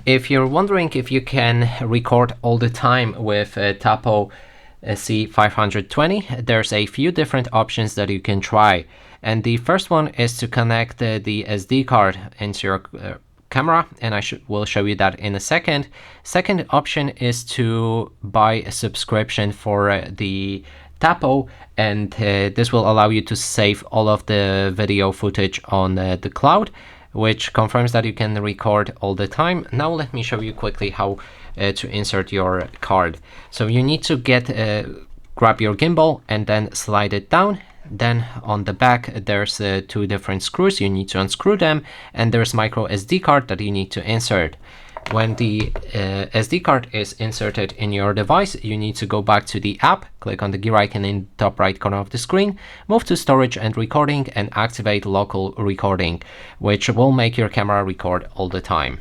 If you're wondering if you can record all the time with Tapo C520, there's a few different options that you can try. And the first one is to connect the SD card into your camera, and will show you that in a second. Second option is to buy a subscription for the Tapo, and this will allow you to save all of the video footage on the cloud, which confirms that you can record all the time. Now let me show you quickly how to insert your card. So you need to grab your gimbal and then slide it down. Then on the back there's two different screws. You need to unscrew them, and there's micro SD card that you need to insert. When the SD card is inserted in your device, you need to go back to the app, click on the gear icon in the top right corner of the screen, move to storage and recording, and activate local recording, which will make your camera record all the time.